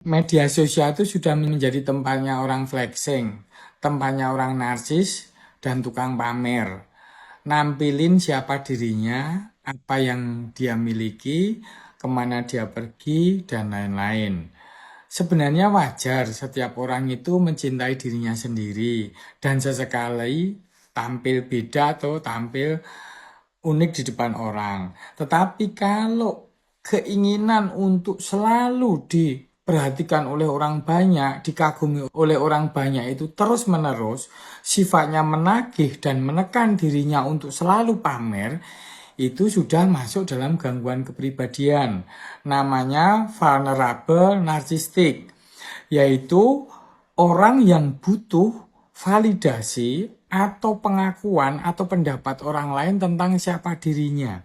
Media sosial itu sudah menjadi tempatnya orang flexing, tempatnya orang narsis, dan tukang pamer. Nampilin siapa dirinya, apa yang dia miliki, kemana dia pergi, dan lain-lain. Sebenarnya wajar setiap orang itu mencintai dirinya sendiri, dan sesekali tampil beda atau tampil unik di depan orang. Tetapi kalau keinginan untuk selalu diperhatikan oleh orang banyak, dikagumi oleh orang banyak itu terus-menerus, sifatnya menagih dan menekan dirinya untuk selalu pamer, itu sudah masuk dalam gangguan kepribadian. Namanya vulnerable narcissistic, yaitu orang yang butuh validasi atau pengakuan atau pendapat orang lain tentang siapa dirinya.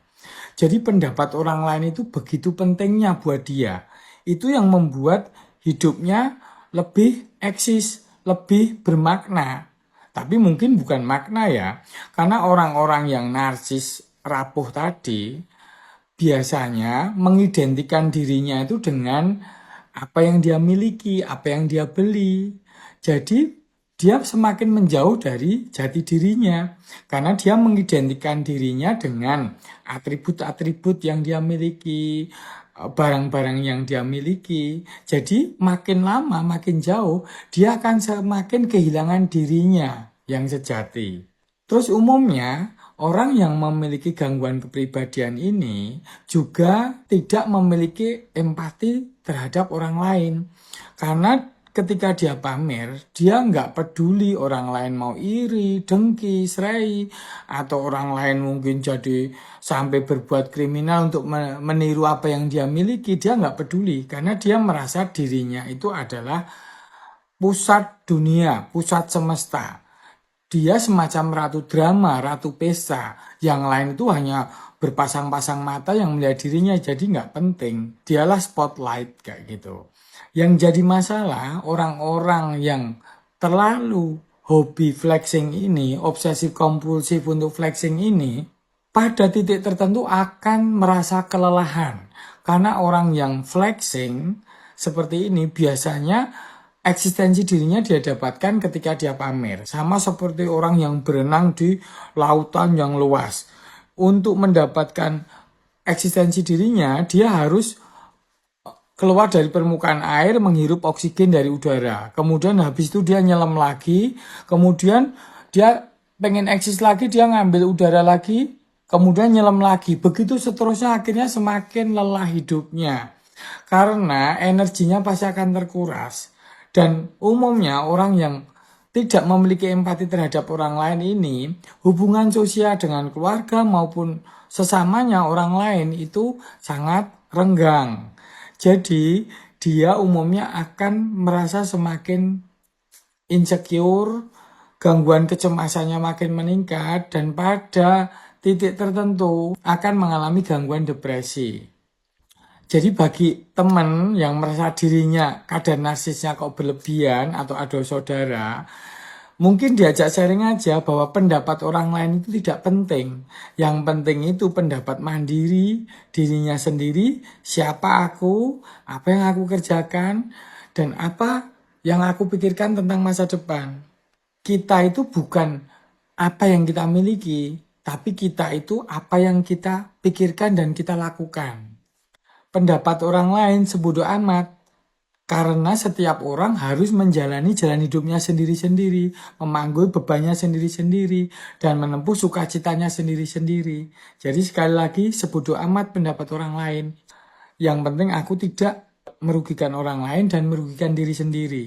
Jadi pendapat orang lain itu begitu pentingnya buat dia. Itu yang membuat hidupnya lebih eksis, lebih bermakna. Tapi mungkin bukan makna ya. Karena orang-orang yang narsis rapuh tadi biasanya mengidentikan dirinya itu dengan apa yang dia miliki, apa yang dia beli. Jadi dia semakin menjauh dari jati dirinya karena dia mengidentikan dirinya dengan atribut-atribut yang dia miliki, barang-barang yang dia miliki. Jadi makin lama, makin jauh, dia akan semakin kehilangan dirinya yang sejati. Terus umumnya orang yang memiliki gangguan kepribadian ini juga tidak memiliki empati terhadap orang lain. Karena ketika dia pamer, dia nggak peduli orang lain mau iri, dengki, serai, atau orang lain mungkin jadi sampai berbuat kriminal untuk meniru apa yang dia miliki. Dia nggak peduli karena dia merasa dirinya itu adalah pusat dunia, pusat semesta. Dia semacam ratu drama, ratu pesta. Yang lain itu hanya berpasang-pasang mata yang melihat dirinya, jadi nggak penting. Dialah spotlight kayak gitu. Yang jadi masalah orang-orang yang terlalu hobi flexing ini, obsesif kompulsif untuk flexing ini, pada titik tertentu akan merasa kelelahan. Karena orang yang flexing seperti ini biasanya eksistensi dirinya dia dapatkan ketika dia pamer. Sama seperti orang yang berenang di lautan yang luas. Untuk mendapatkan eksistensi dirinya, dia harus keluar dari permukaan air, menghirup oksigen dari udara. Kemudian habis itu dia nyelam lagi. Kemudian dia pengen eksis lagi, dia ngambil udara lagi. Kemudian nyelam lagi. Begitu seterusnya akhirnya semakin lelah hidupnya. Karena energinya pasti akan terkuras. Dan umumnya orang yang tidak memiliki empati terhadap orang lain ini, hubungan sosial dengan keluarga maupun sesamanya orang lain itu sangat renggang. Jadi dia umumnya akan merasa semakin insecure, gangguan kecemasannya makin meningkat, dan pada titik tertentu akan mengalami gangguan depresi. Jadi bagi teman yang merasa dirinya kadar narsisnya kok berlebihan atau ada saudara, mungkin diajak sharing aja bahwa pendapat orang lain itu tidak penting. Yang penting itu pendapat mandiri, dirinya sendiri, siapa aku, apa yang aku kerjakan, dan apa yang aku pikirkan tentang masa depan. Kita itu bukan apa yang kita miliki, tapi kita itu apa yang kita pikirkan dan kita lakukan. Pendapat orang lain sebodoh amat. Karena setiap orang harus menjalani jalan hidupnya sendiri-sendiri, memanggul bebannya sendiri-sendiri, dan menempuh sukacitanya sendiri-sendiri. Jadi sekali lagi, sebodoh amat pendapat orang lain. Yang penting aku tidak merugikan orang lain dan merugikan diri sendiri.